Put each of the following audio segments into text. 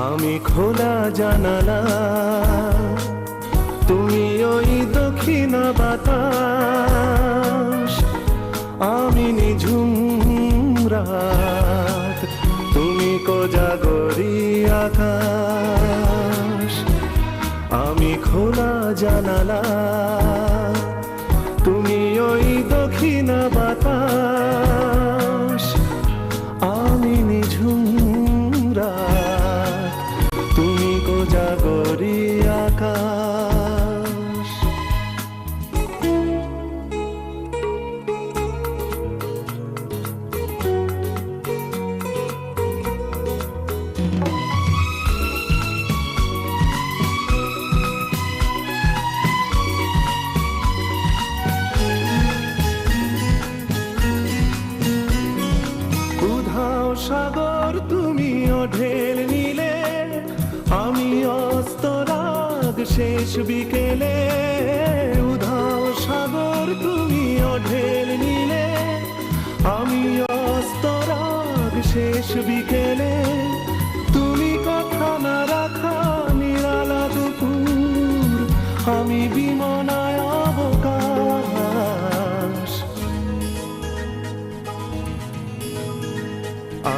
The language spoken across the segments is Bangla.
আমি খোলা জানালা, তুমি ওই দক্ষিণ বাতাস, আমি নিঝুম রাত, তুমি কোজাগরি আকাশ। আমি খোলা জানালা, তুমি ওই দক্ষিণ বাতাস, আমি নিঝুম রাত, তুমি কোজাগরি আকাশ। উধাও সাগর তুমি ঢেল নিলে, আমি অস্তরাগ শেষ বিকেলে। উধাও সাগর তুমি ঢেল নিলে, আমি অস্তরাগ শেষ বিকেলে। তুমি কথা না রাখা নিরালা দুপুর, আমি বিমনায় অবকাশ।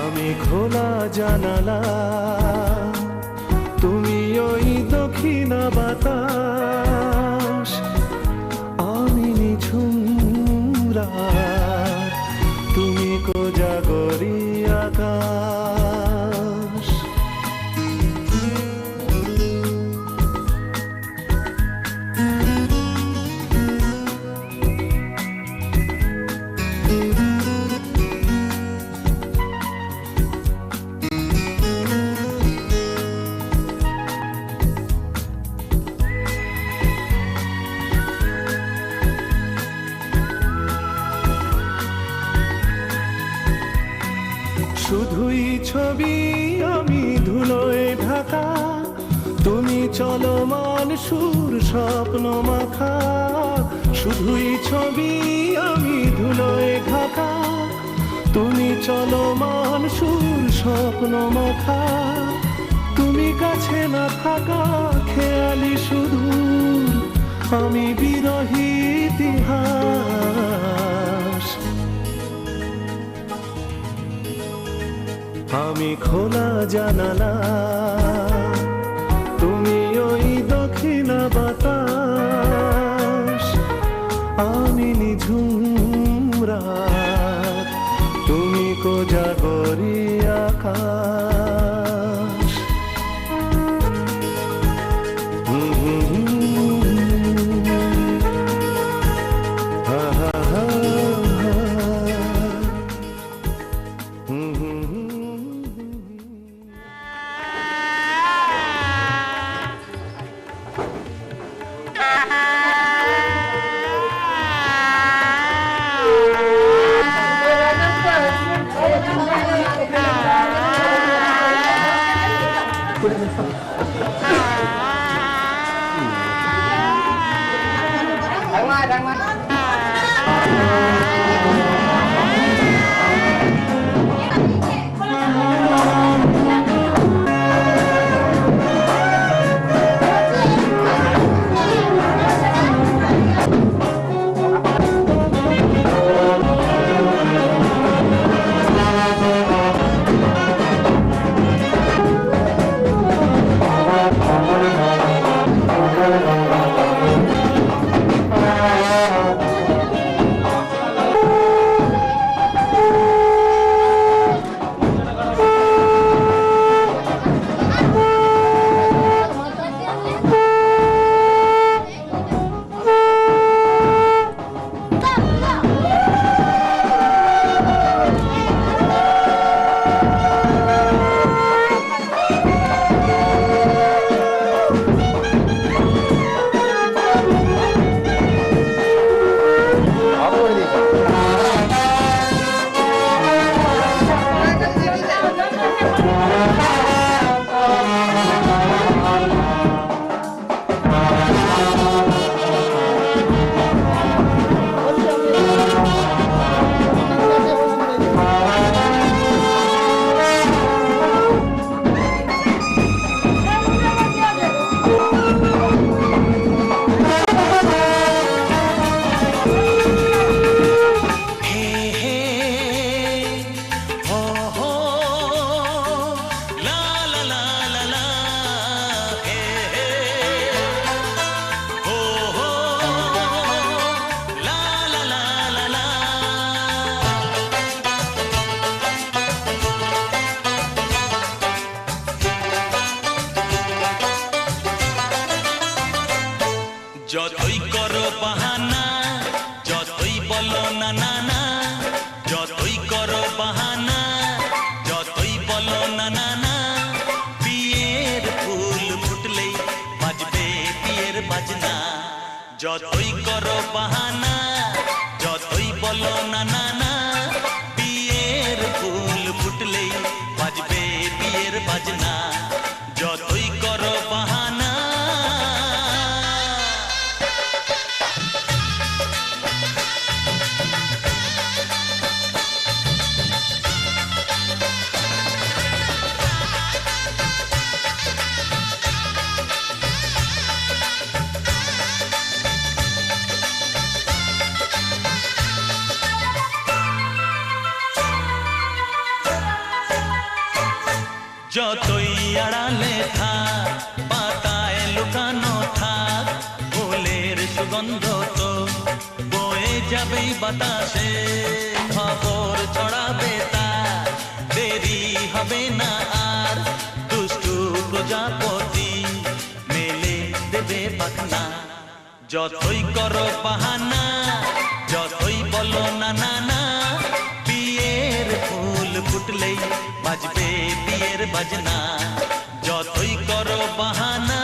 আমি খোলা জানালা, তুমি ওই দক্ষিণ বাতাস, আমি নিঝুম রাত, তুমি কোজাগরি আকাশ। শুধুই ছবি আমি ধুলোয় ঢাকা, তুমি চলমান সুর স্বপ্ন মাখা। শুধুই ছবি আমি ধুলোয় ঢাকা, তুমি চলমান সুর স্বপ্ন মাখা। তুমি কাছে না থাকা খেয়ালি সুদূর, আমি বিরহী ইতিহাস। আমি খোলা জানালা, তুমি ওই দক্ষিণা বাতাস, আমি নিঝুম রাত, তুমি কোজাগরি আকাশ। যতই করো বাহানা, যতই বলো না না না, যতই করো বাহানা, যতই বলো না না না, বিয়ের ফুল ফুটলেই বাজবে বিয়ের বাজনা। যতই করো বাহানা, যতই বলো না না না, বিয়ের ফুল ফুটলেই বাজবে বিয়ের বাজনা। যতই করো বাহানা। যতই আড়ালে থাক, পাতায় লুকানো থাক, ফুলের সুগন্ধ তো বয়ে যাবেই বাতাসে। খবর ছড়াবে তার, দেরি হবে না আর, দুষ্টু প্রজাপতি মেলে দেবে পাখনা। যতই করো বাহানা, যতই বলো না না না, বিয়ের ফুল ফুটলেই বাজবে বিয়ের বাজনা। যতই করো বাহানা।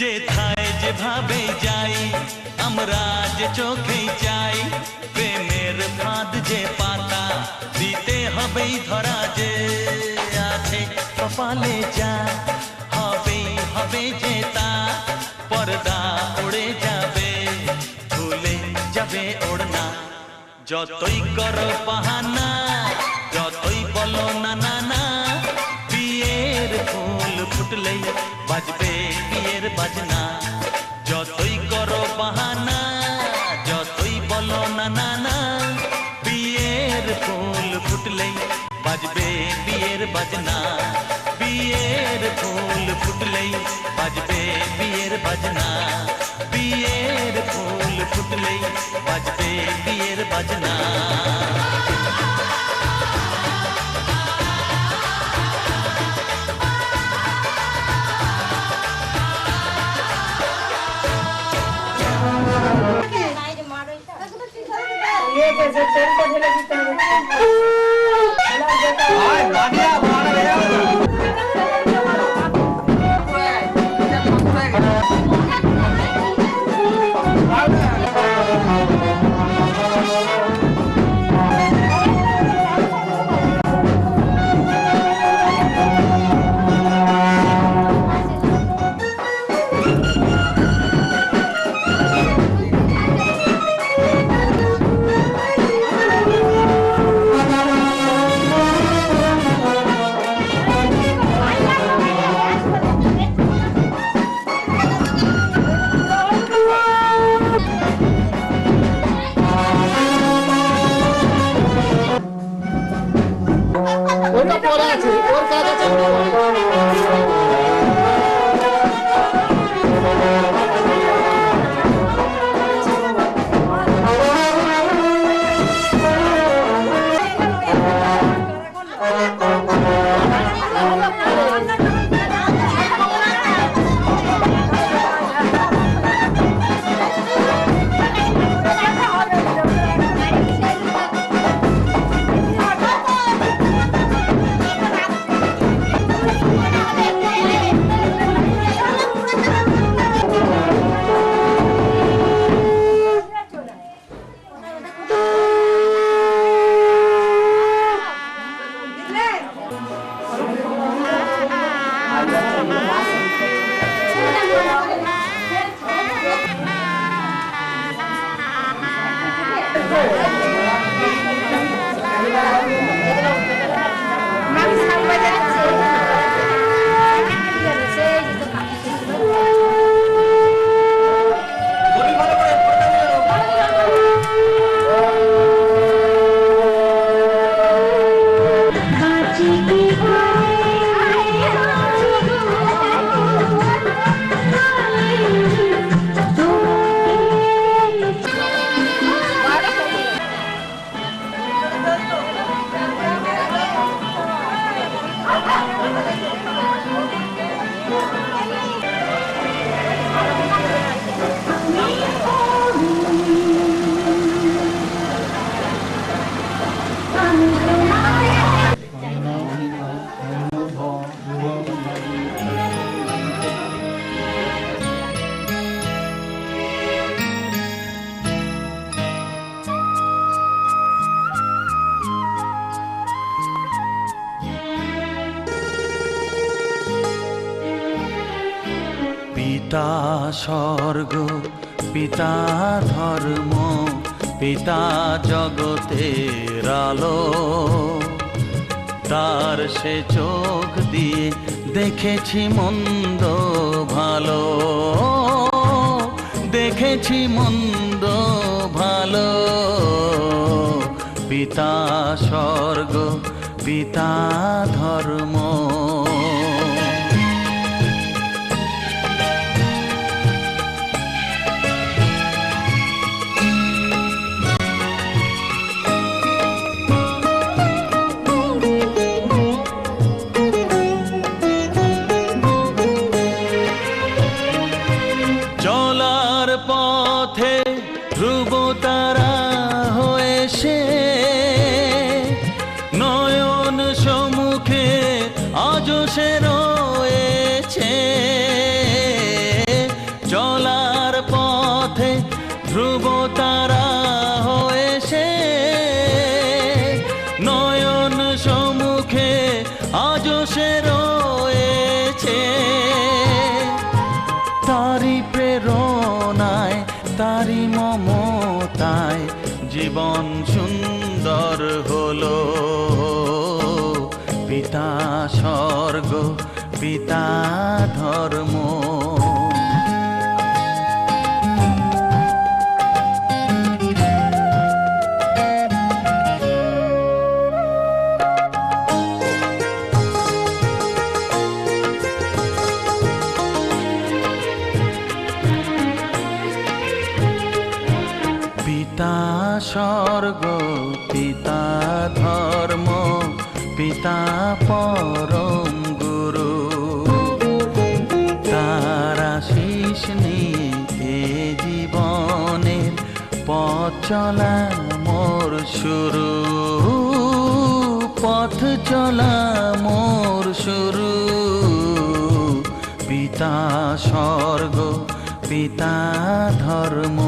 যেথায় যেভাবে যাই আমরা যে চোখেই চাই প্রেমের ফাঁদ যে পাতা দিতে হবেই ধরা যে আছে কপালে যা হবেই হবে যে তা পর্দা উড়ে যাবে ভুলে যাবে ওড়না যতই করো বাহানা যতই বলো না না না বিয়ের ফুল ফুটলেই বাজবে বিয়ের বাজনা যতই করো বাহানা যতই বলো না না না বিয়ের ফুল ফুটলেই বাজবে বিয়ের বাজনা বিয়ের ফুল ফুটলেই বাজবে বিয়ের বাজনা বিয়ের ফুল ফুটলেই বাজবে বিয়ের বাজনা পিতা স্বর্গ পিতা ধর্ম পিতা জগতের আলো তার সে চোখ দিয়ে দেখেছি মন্দ ভালো দেখেছি মন্দ ভালো পিতা স্বর্গ পিতা ধর্ম পথে ধ্রুব তারা হয়েছে নয়ন সম্মুখে আজ সে রয়েছে চলার পথে ধ্রুব তারা হয়ে সে নয়ন সম্মুখে আজও সে রয়েছে। তারি প্রেরণায় তারি মমতায় জীবন সুন্দর হলো। পিতা স্বর্গ পিতা ধর্ম। পিতা স্বর্গ পিতা ধর্ম পিতা পরম গুরু। তার আশিস নিয়ে জীবনের পথ চলা মোর শুরু। পথ চলা মোর শুরু। পিতা স্বর্গ পিতা ধর্ম।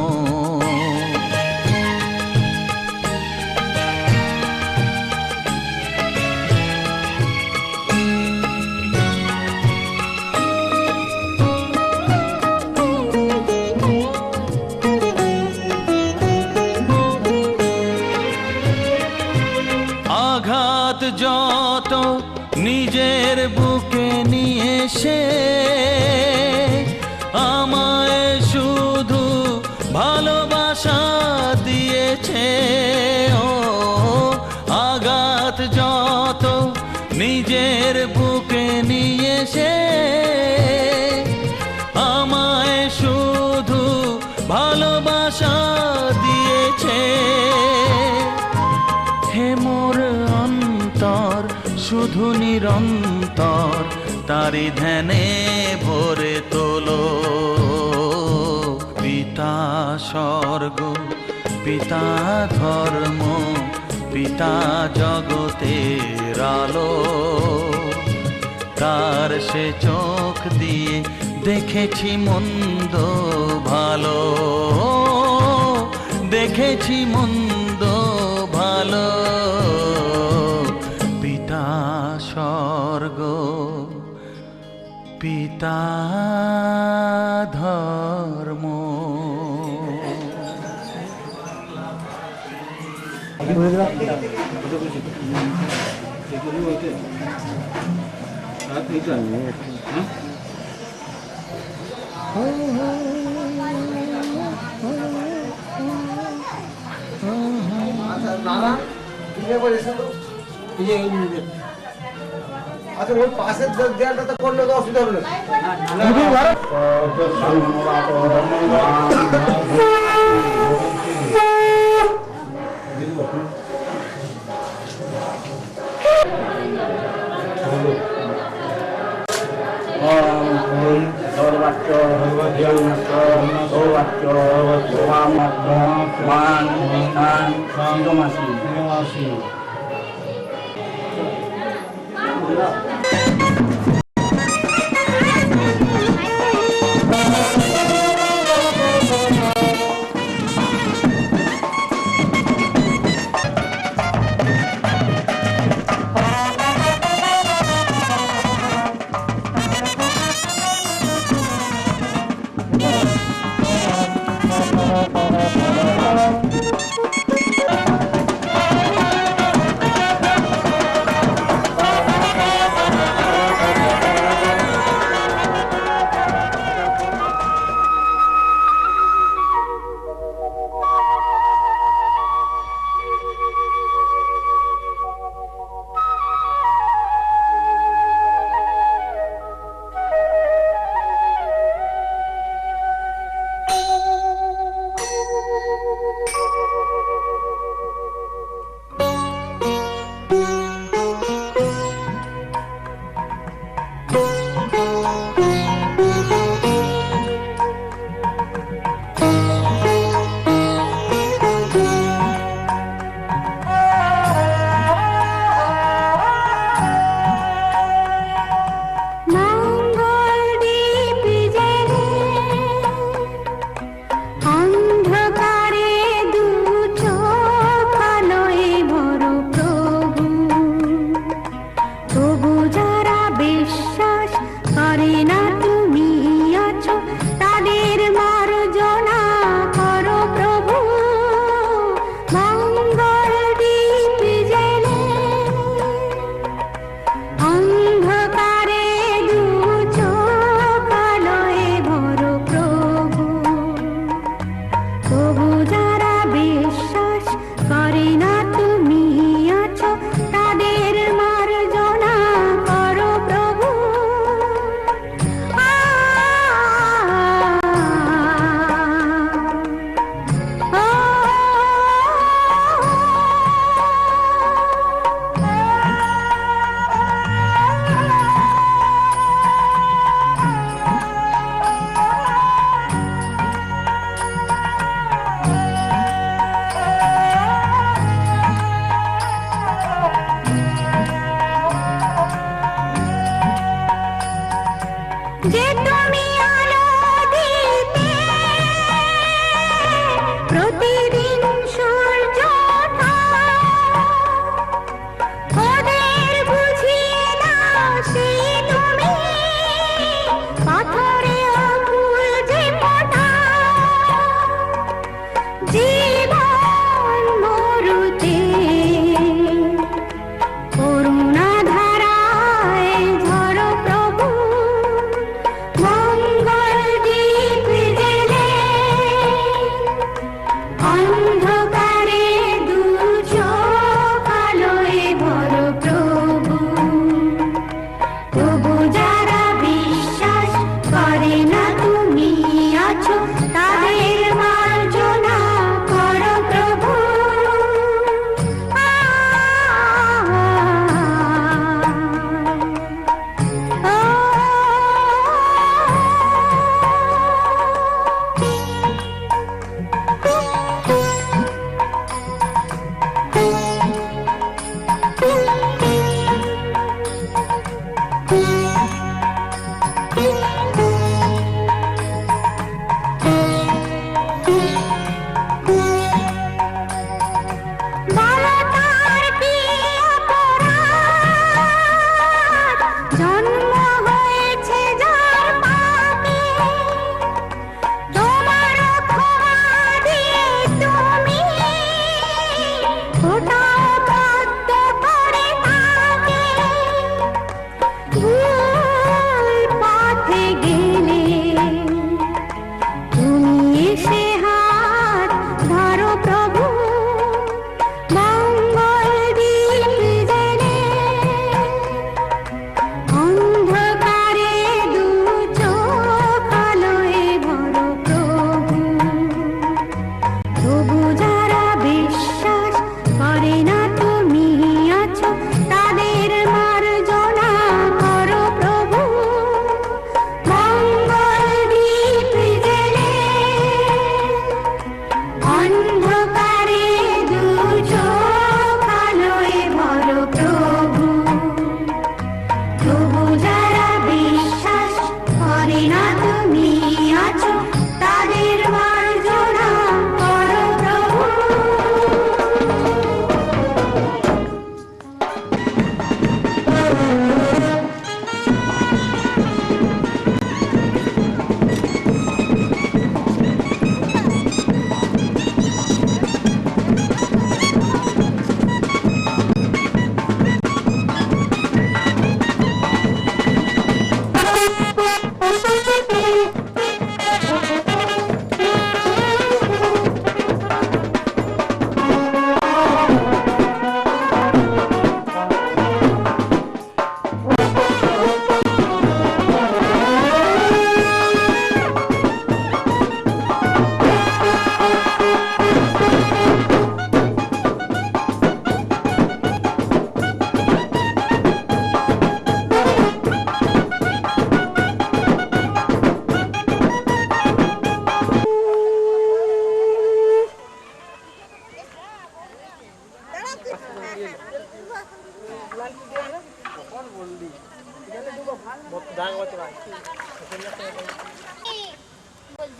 আঘাত যত নিজের বুকে নিয়ে সে আমায় শুধু ভালোবাসা দিয়েছে। ও আঘাত যত নিজের বুকে নিয়ে সে আমায় শুধু ভালোবাসা দিয়েছে। হে মোর অন্তর শুধু নিরন্তর তারি ধ্যানে ভরে তোলো। পিতা স্বর্গ পিতা ধর্ম পিতা জগতের আলো। তার সে চোখ দিয়ে দেখেছি মন্দ ভালো। দেখেছি মন্দ ভালো। পিতা স্বর্গ পিতা ধর্ম। নানা আচ্ছা ওই পাশের দেয়ালটাতে করলে তো অসুবিধা হবে না।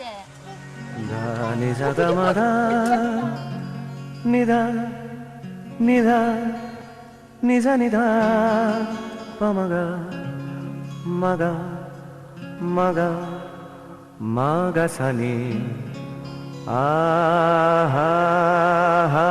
ধা নি সা গা মা ধা নি ধা নি ধা নি সা নি ধা পা মা গা মা গা মা গা মা গা সা নি আ হা হা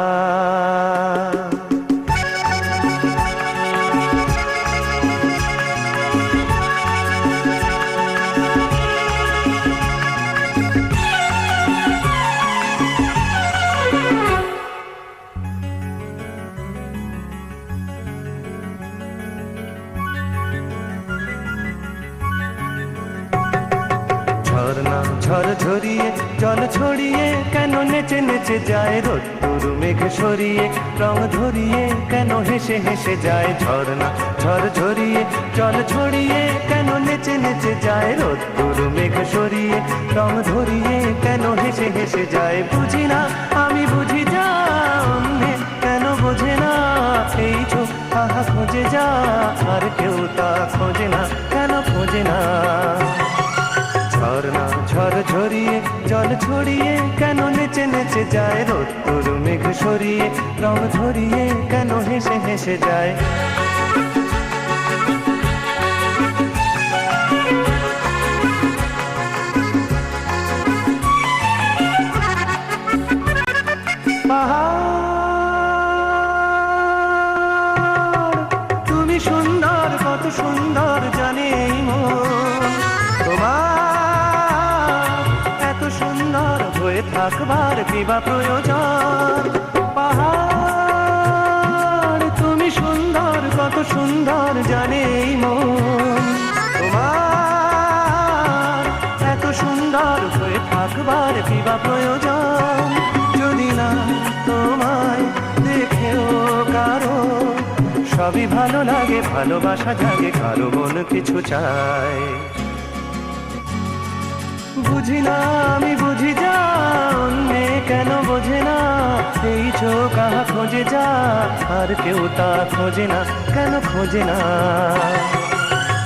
ঝরনা ঝর ঝরিয়ে জল ছড়িয়ে কেন নেচে নেচে যায় রোদ্দুর মেঘ সরিয়ে রং ধরিয়ে কেন হেসে হেসে যায় ঝরনা ঝর ঝরিয়ে জল ছড়িয়ে কেন নেচে নেচে যায় রোদ্দুর মেঘ সরিয়ে রং ধরিয়ে কেন হেসে হেসে যায় বুঝি না আমি বুঝি যা অন্যে কেন বোঝে না এই চোখ আহা খোঁজে যা আর কেউ তা খোঁজে না কেন খোঁজে না ঝরনা ঝর ঝরিয়ে জল ছড়িয়ে কেন নেচে নেচে যায় রোদ্দুর মেঘ সরিয়ে রং ধরিয়ে কেন হেসে হেসে যায় পাহাড় তুমি সুন্দর কত সুন্দর জানে এই মন তোমার এত সুন্দর হয়ে থাকবার কি বা প্রয়োজন পাহাড় তুমি সুন্দর কত সুন্দর জানে এই মন তোমার এত সুন্দর হয়ে থাকবার কি বা প্রয়োজন যদি না তোমায় দেখেও কারো সবই ভালো লাগে ভালোবাসা জাগে কারো মন কিছু চায় বুঝি না আমি বুঝি যা অন্যে কেন বোঝে না এই চোখ আহা খোঁজে যা আর কেউ তা খোঁজে না কেন খোঁজে না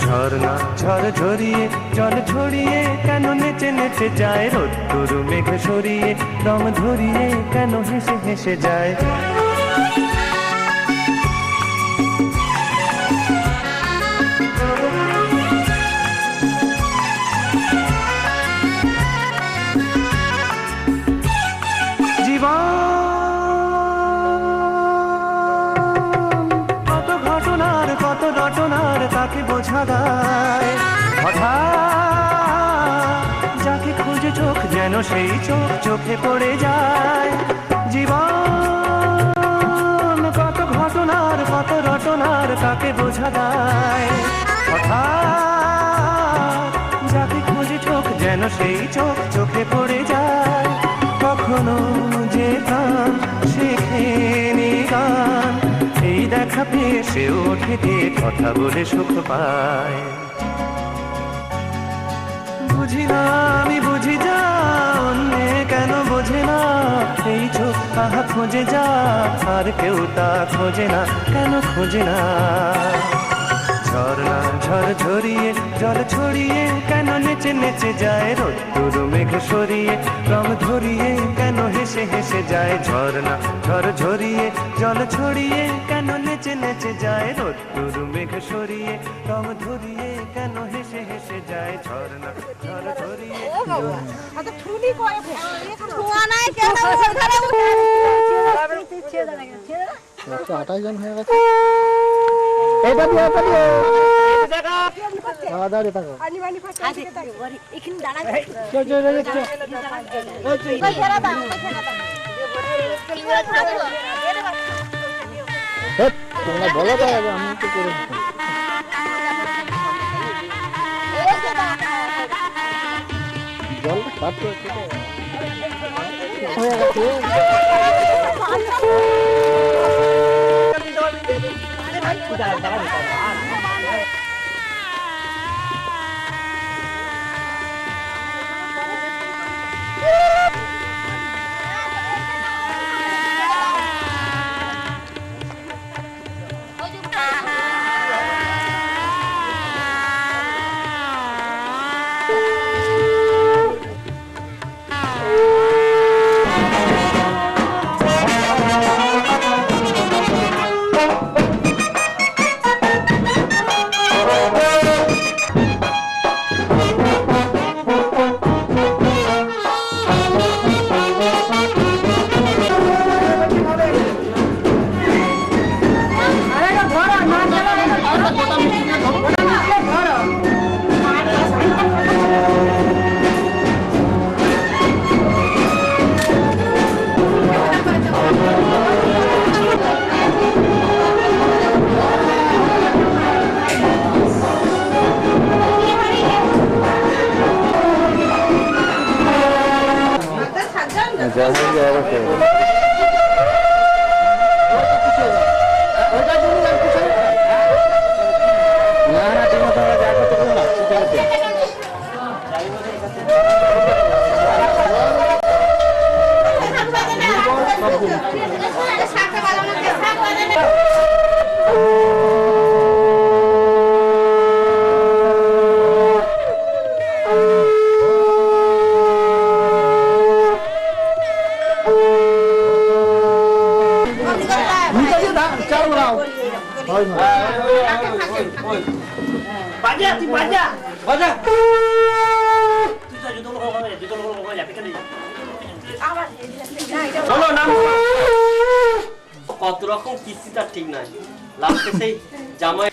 ঝরনা ঝর ঝরিয়ে জল ছড়িয়ে কেন নেচে নেচে যায় রোদ্দুর মেঘ সরিয়ে রং ধরিয়ে কেন হেসে হেসে যায় কত ঘটনার কত রটনার তাকে বোঝা দায় হঠাৎ যাকে খুঁজে চোখ যেন সেই চোখ চোখে পড়ে যায় জীবন কত ঘটনার কত রটনার তাকে বোঝা দায় হঠাৎ যাকে খুঁজে চোখ যেন সেই চোখ চোখে পড়ে যায় কখনো যে প্রাণ শেখেনি গান এই দেখা পেয়ে সে ওঠে গিয়ে কথা বলে সুখ পায় বুঝি না আমি বুঝি যা অন্যে কেন বোঝে না এই চোখ আহা খোঁজে যা আর কেউ তা খোঁজে না কেন খোঁজে না ঝরনা ঝর ঝরিয়ে জল ছড়িয়ে কেন নেচে নেচে যায় রোদ্দুর মেঘ সরিয়ে রং ধরিয়ে কেন হেসে হেসে যায় ঝরনা ঝর ঝরিয়ে জল ছড়িয়ে কেন নেচে নেচে যায় রোদ্দুর মেঘ সরিয়ে রং ধরিয়ে কেন হেসে হেসে যায় ঝরনা ঝর ঝরিয়ে আঠাশ জন হয়ে গেছে এটা দিয়ে দাঁড়িয়ে থাকো তোমরা বলো তো আমি একটু করে জল পাঠ হয়ে গেছে কত রকম কিস্তি তার ঠিক নাই, লাস্টে সেই জামাই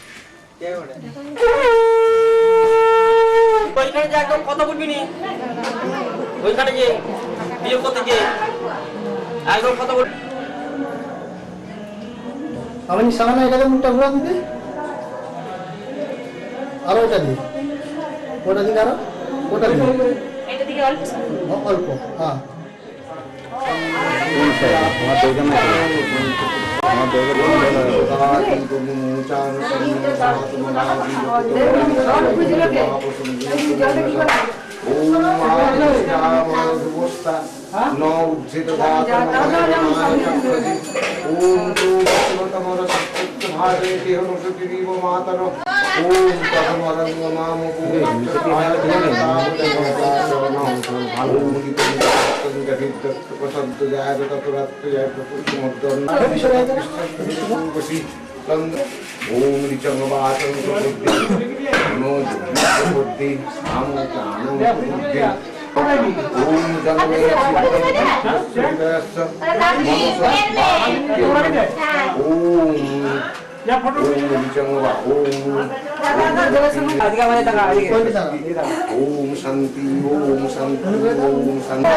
ওইখানে যে একদম কথা বলবি নি, ওইখানে যে বিয়ে করতে যে একদম কথা বলবি। আমি সামনে এটাকে মুখটা ঘুরা দিতে আরো ওটা দিই, ওটা দিন আরো ওটা দিন অল্প। হ্যাঁ ओम शांति ओम शांति ओम शांति।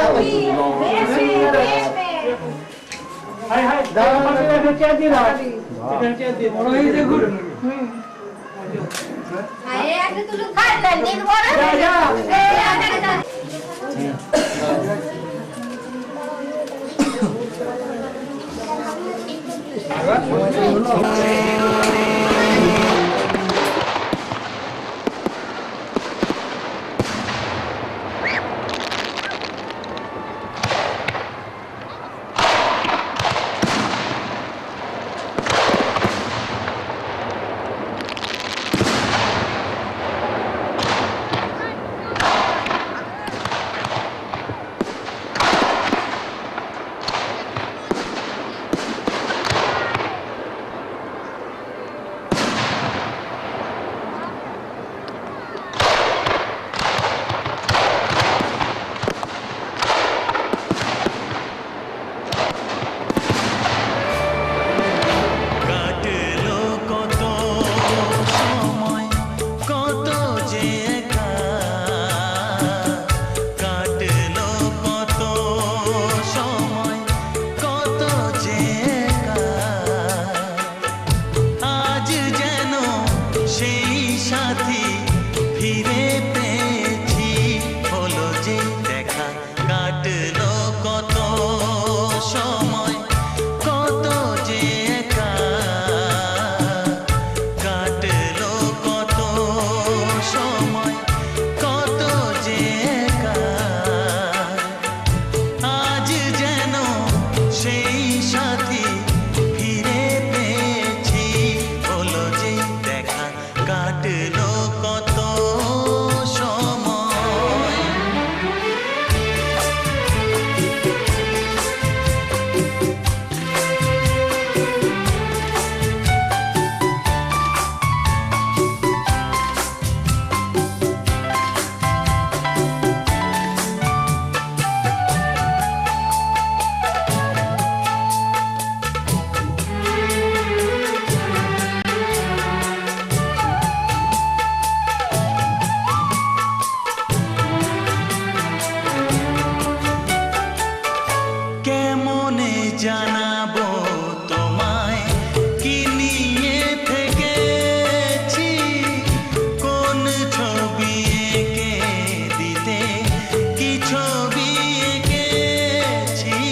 ছবি এঁকেছি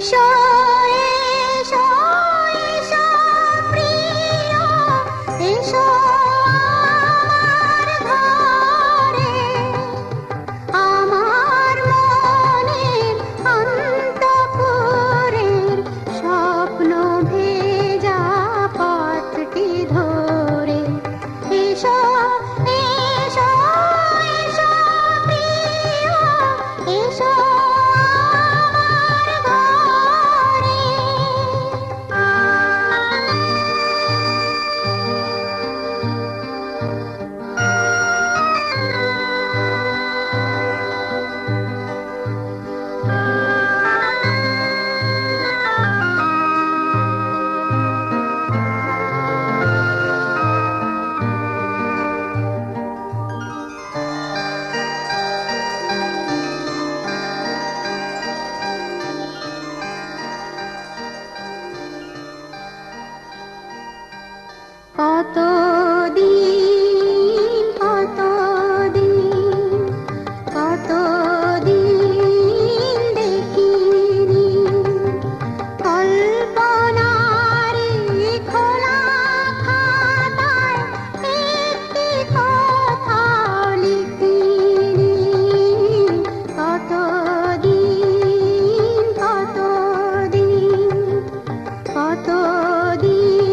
এসো এসো এসো প্রিয় এসো আমার ঘরে আমার মনের অন্তঃপুরের স্বপ্ন ভেজা পথটি ধরে এসো এসো এসো প্রিয় এসো আমার ঘরে কতদিন কতদিন কতদিন দেখিনি কল্পনার খোলা খাতায় একটি কথা লিখিনি কতদিন কতদিন কতদিন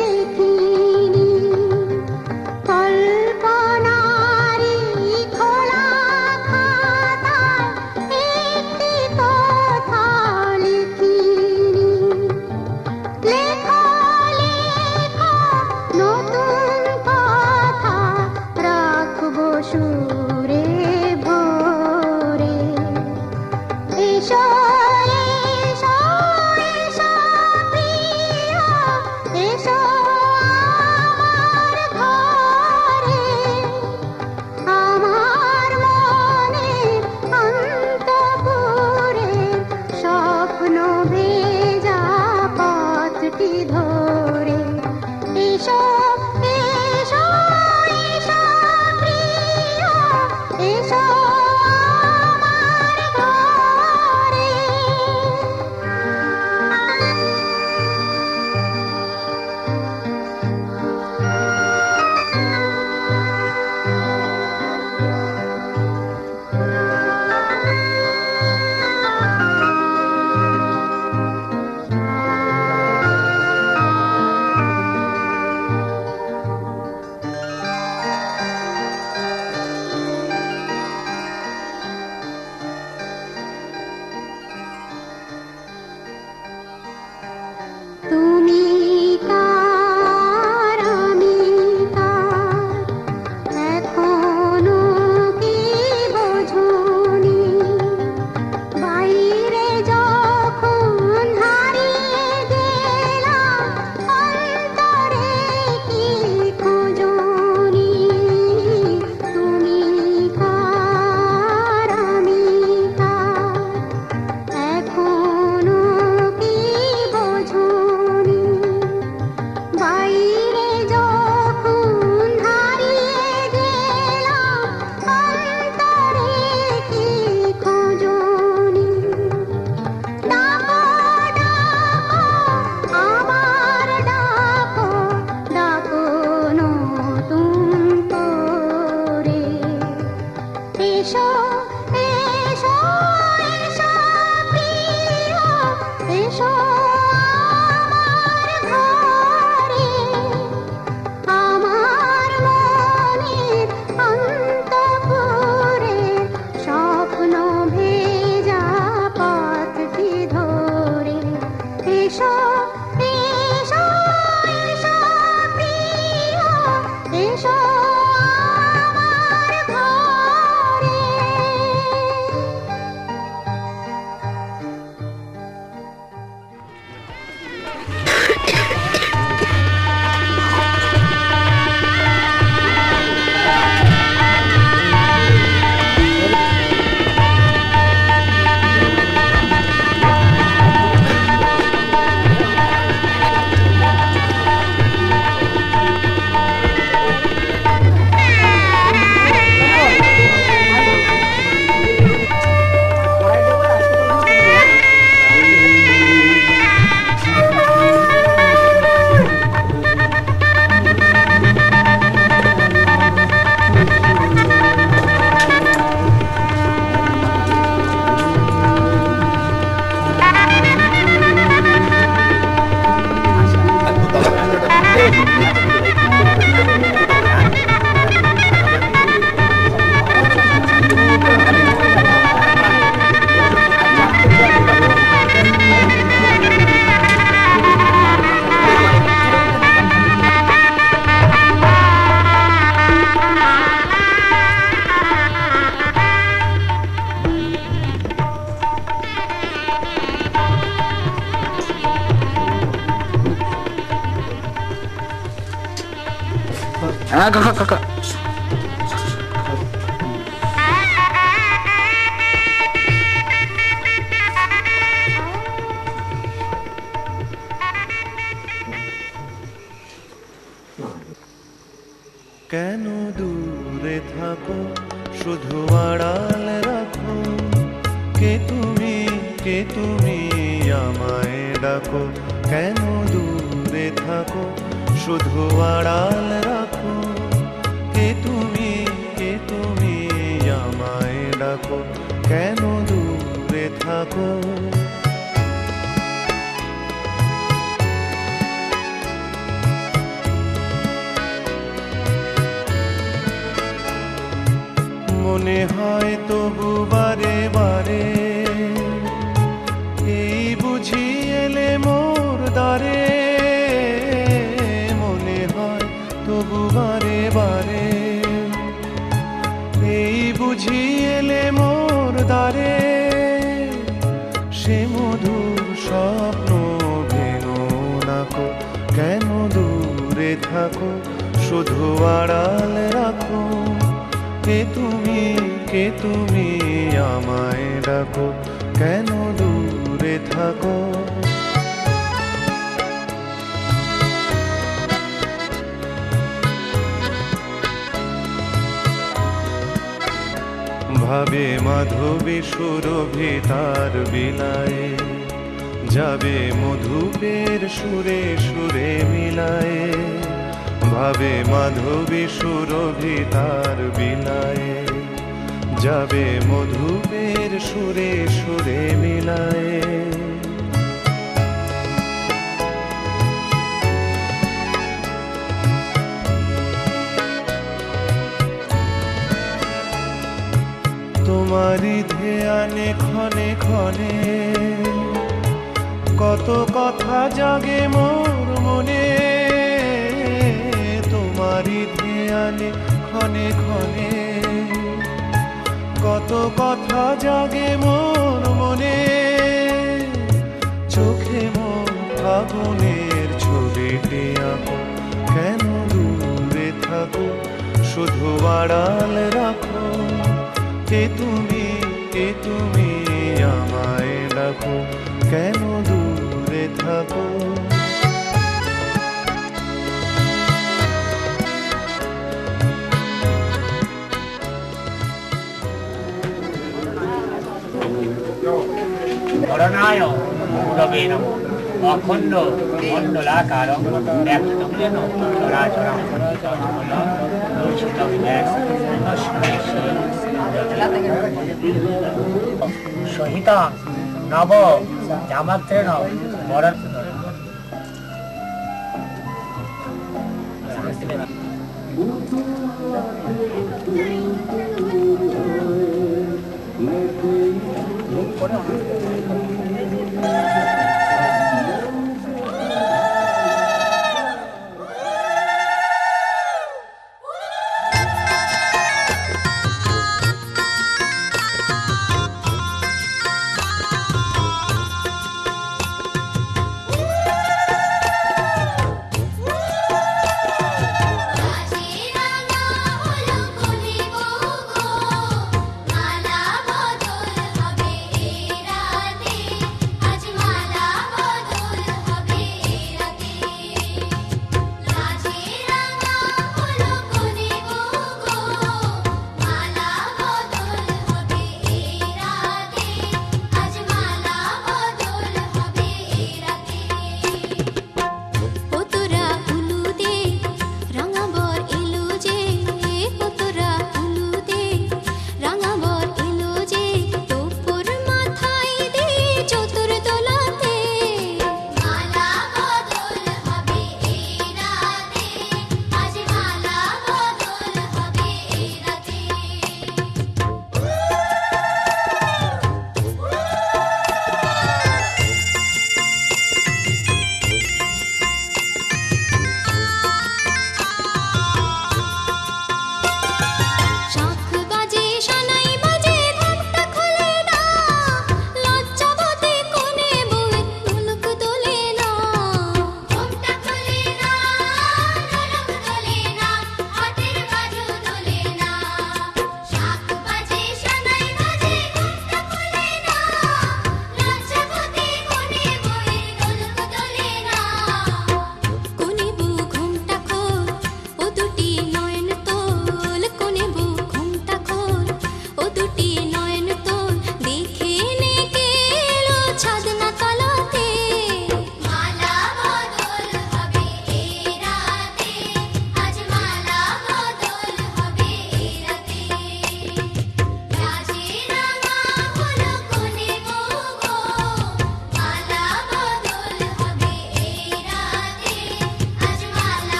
দেখিনি কল্পনারি খোলা খাতায় একটি কথা লিখিনি লেখো লেখো নতুন কথা রাখবো সুরে ভরে এসো এসো এসো প্রিয় এসো আমার ঘরে আমার মনের অন্তঃপুরের স্বপ্ন ভেজা পথটি ধরে এসো এসো এসো প্রিয় এসো আমার ঘরে কেন দূরে থাকো শুধু আড়াল রাখো, কে তুমি আমায় ডাকো। কেন দূরে থাকো শুধু আড়াল রাখো, কে তুমি আমায় ডাকো। কেন দূরে থাকো। মনে হয় তবু বারে বারে, এই বুঝি এলে মোর দ্বারে। মনে হয় তবু বারে বারে, এই বুঝি এলে মোর দ্বারে। সে মধুর স্বপ্ন ভেঙো নাকো, কেন দূরে থাকো শুধু আড়াল রাখো। কে তুমি আমায় ডাকো, কেন দূরে থাকো। ভাবে মাধবী সুরভি তার বিলায়ে, যাবে মধুপের সুরে সুরে মিলায়ে। ভাবে মাধবী সুরভি তার বিলায়ে, যাবে মধুপের সুরে সুরে মিলায়ে। তোমারি ধ্যানে ক্ষণে ক্ষণে কত কথা জাগে মোর মনে। তোমারি ধ্যানে ক্ষণে ক্ষণে কত কথা জাগে মোর মনে। চোখে মোর ফাগুনের ছবিটি আঁকো, কেন দূরে থাকো শুধু আড়াল রাখো। কে তুমি আমায় ডাকো, কেন দূরে থাকো। করণায় গুরবে নমঃ। অখণ্ড মণ্ডলাকারং ব্যক্তং যেন চরাচরং সহিত নব জামাত্রেণ বরৎ। মালা বদল হবে এ রাতে।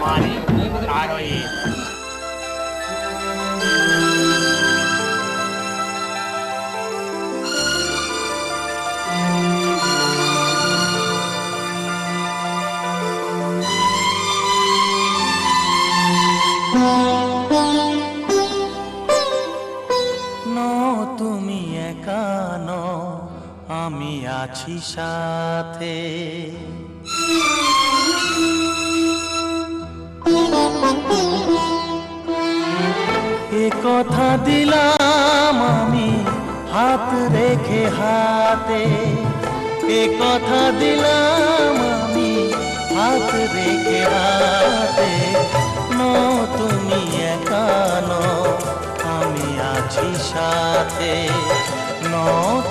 মানে আর ওই তুমি একা নও, আমি আছি সাথে। এ কথা দিলাম আমি হাত রেখে হাতে, এ কথা দিলাম আমি হাত রেখে হাতে। তুমি একা নও, আমি আছি সাথে।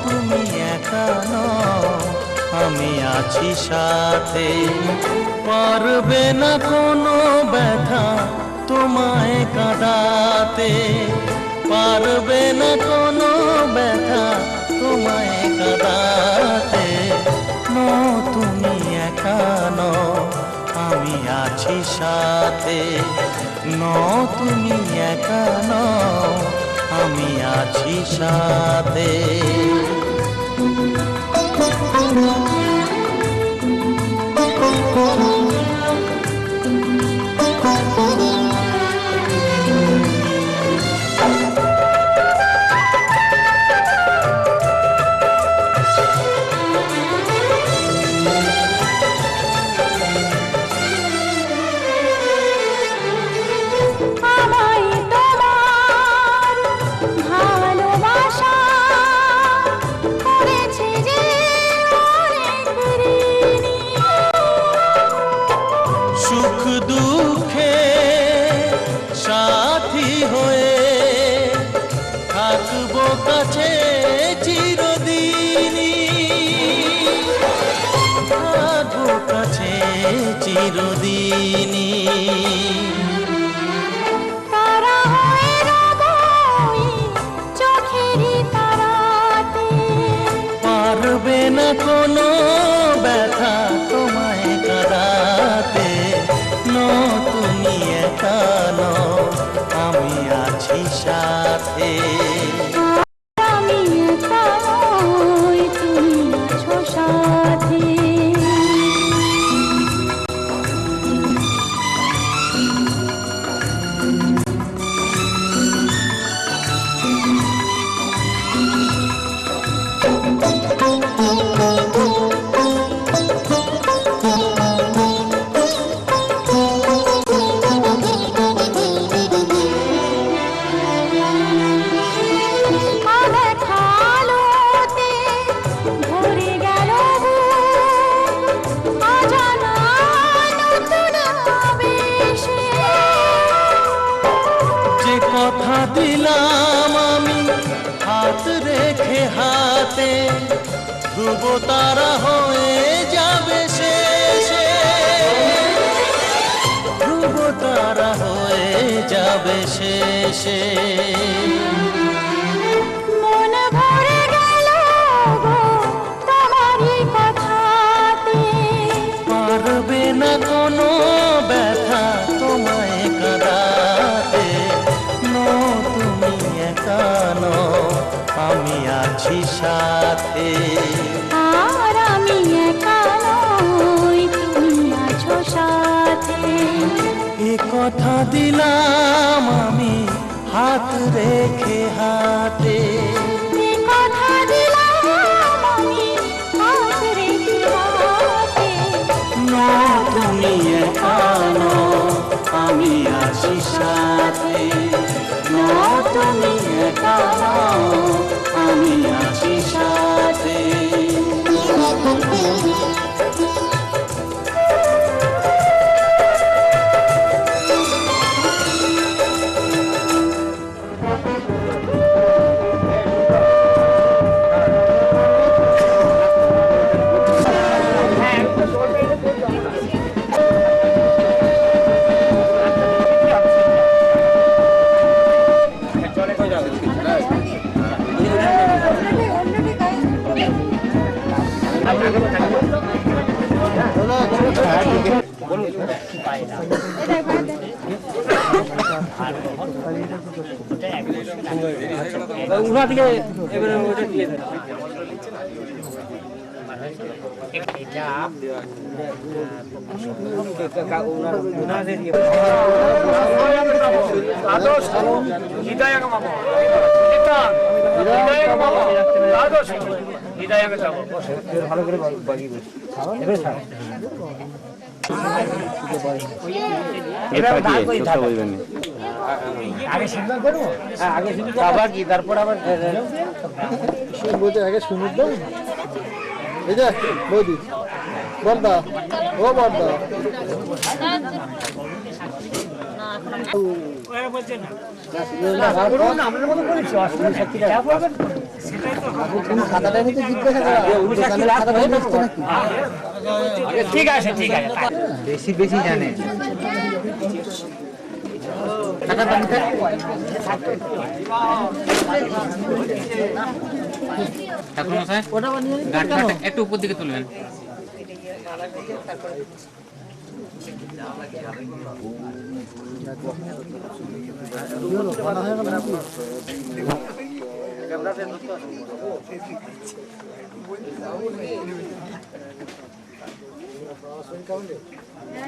তুমি একা নও, আমি আছি সাথে। পারবে না কোনো ব্যথা তোমায় কাঁদাতে, পারবে না কোনো ব্যথা তোমায় কাঁদাতে। তুমি একা নও, আমি আছি সাথে। তুমি একা নও, আমি আছি সাথে। আমায় তোমার ভালোবাসা করেছে যে অনেক ঋণী। সুখ দুঃখে সাথী হয়ে থাকবো কাছে চিরদিনই, থাকবো কাছে চিরদিনই। তারা হয়ে রব ওই চোখেরই তারাতে। পারবে না কোনো ব্যথা তোমায় কাঁদাতে। তুমি একা নও, আমি আছি সাথে। আমি একা নই, তুমি আছো সাথে। আলোতে ভরে গেল বুক, অজানা নতুন আবেশে। যে কথা দিলাম আমি হাত রেখে হাতে, ধ্রুব তারা হয়ে যাবে শেষে, ধ্রুব তারা হয়ে যাবে শেষে। মন ভরে গেল গো তোমারই কথাতে। পারবে না কোনো ব্যথা তোমায় কাঁদাতে। তুমি একা নও, আমি আছি সাথে। আর আমি একা নই, তুমি আছো সাথে। এ কথা দিলাম আমি হাত রেখে হাতে। এ কথা দিলাম আমি হাত রেখে হাতে। তুমি একা নও, আমি আছি সাথে। তুমি একা নও, আমি আছি সাথে। উনা থেকে এবারে ওটা দিয়ে দেন ভালো করে বাগিয়ে আগে সিগন্যাল করবো আগে আবার কি তারপর আবার বলতে আগে শুনুন তো এই যে বৌদি বর্দা ও বর্দা খাতাটা নিতে জিজ্ঞাসা ঠিক আছে ঠিক আছে বেশি বেশি জানে ঠাকুর মশাই গাঁটটা একটু উপর দিকে তুলবেন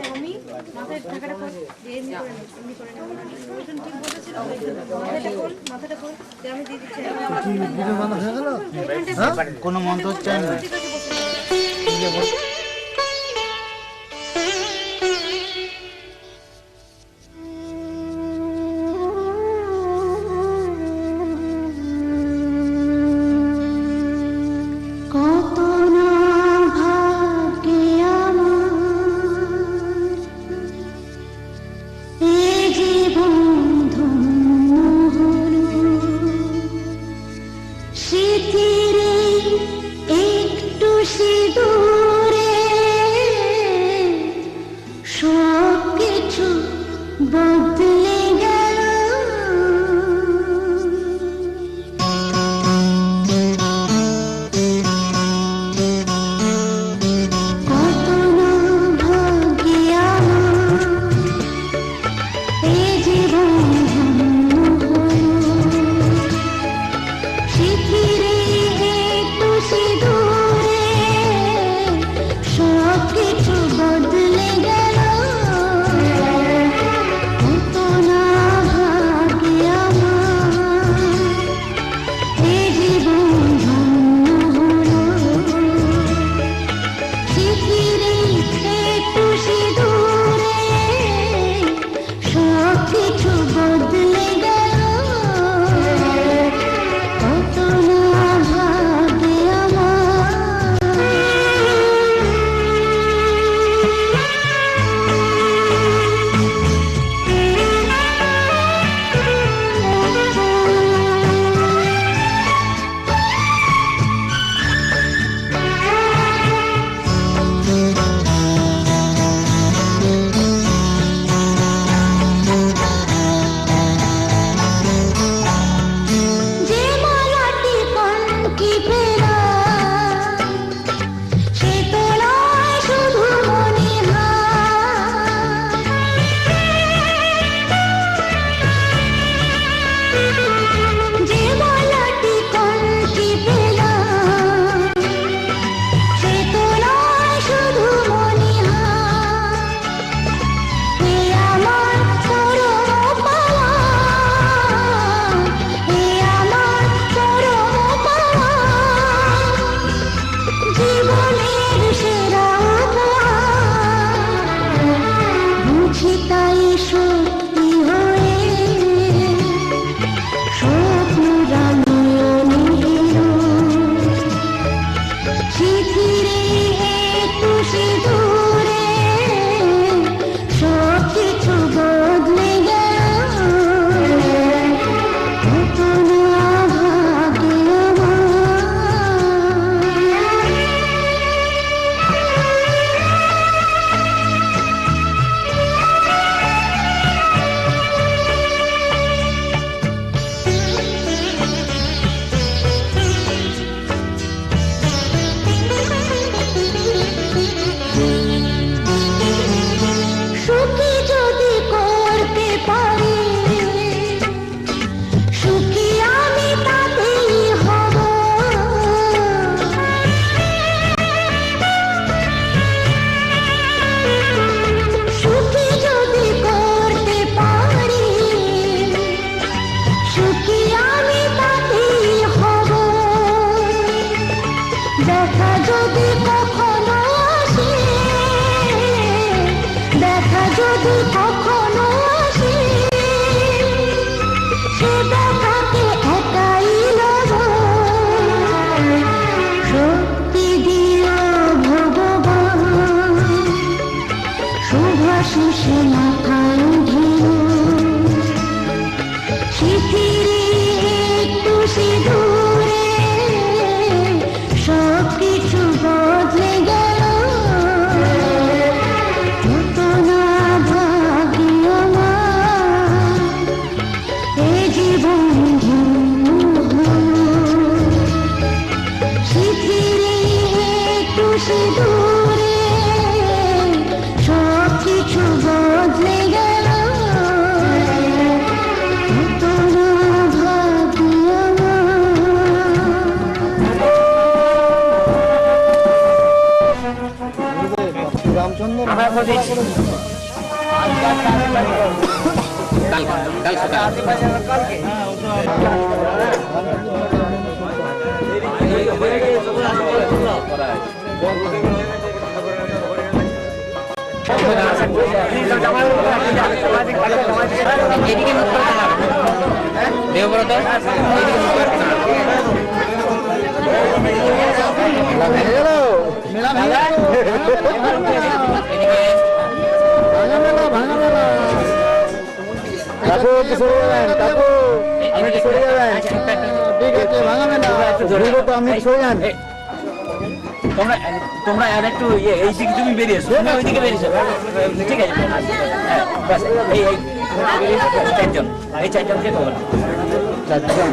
আমি মাথায় টাকাটা করে দিয়ে এমনি করে নেব ওইখানে ঠিক বলেছিল মাথাটা খোল যে আমি দিয়ে দিচ্ছি কোনো মন্ত্র চাই না ঠিক আছে বসে সে মাথায় ঘিরু শিথিরে একটু সিঁদুরে সব কিছু বদলে গেল কত না ভাগ্য আমার এ জীবন শিথিরে একটু সিঁদুরে সব কিছু বদলে গেল কত না ভাগ্য রামচন্দ্র কাল সকাল এদিকে মুখ করে দাঁড়াও। দেবব্রত এদিকে মুখ করে দাঁড়াও। মেলা ভেঙে গেল মেলা ভেঙে গেল এদিকে ভাঙা মেলা ভাঙা মেলা কাকু একটু সরে যাবেন কাকু আপনি একটু সরে যাবেন ঠিক আছে ভাঙা মেলা তো আপনি একটু সরে যান তোমরা তোমরা আর একটু এই দিকে তুমি বেরিয়ে এসো তুমি ওইদিকে বেরিয়ে এসো ঠিক আছে হ্যাঁ বাস এই চারজন এই চারজনকে খবর চারজন